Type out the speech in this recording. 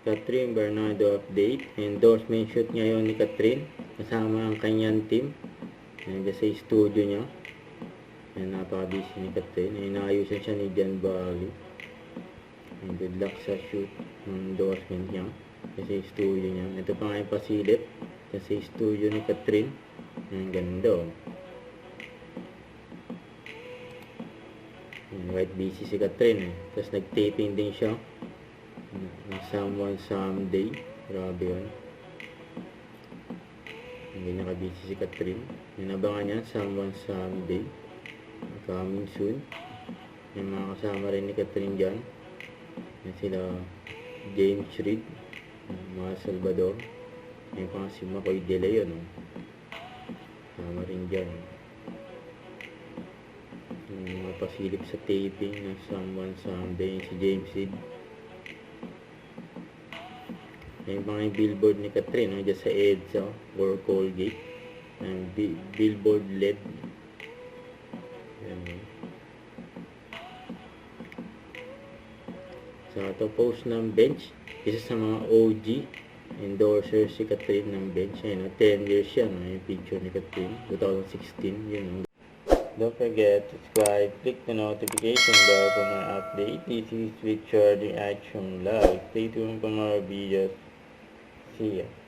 Catherine Bernardo update. Endorsement shoot ngayon ni Catherine. Kasama ang kanyang team. Nandiyan sa studio niya. Ayan, napaka-busy ni Catherine. Inaayusan siya ni Jan Bali. And good luck sa shoot ng endorsement niya. Kasi studio niya. Ito pa nga yung pasilip. Kasi studio ni Catherine. Ang ganda oh. Right busy si Catherine eh. Tapos nag-taping din siya. Someone Someday. Grabe yun. Hindi naka-busy si Catherine. Inabangan niya, Someone Someday. Coming soon. Yung mga kasama rin ni Catherine dyan. Yan sila James Reid. Mga Salvador. Yung pang si Makoy De Leon. Kasama rin dyan. Yung mga pasilip sa taping ng Someone Someday. Si James Reid. Yung mga billboard ni Catherine, no? Diyan sa EDSA or Colgate. Billboard LED. Yan, no? So, ito post ng bench. Isa sa mga OG endorser si Catherine ng bench. Yan, no? 10 years yan, no? Yung picture ni Catherine. 2016, yun, no? Don't forget to subscribe, click the notification bell for my update. This is with Charging Action Live. Stay tuned for more videos. See ya.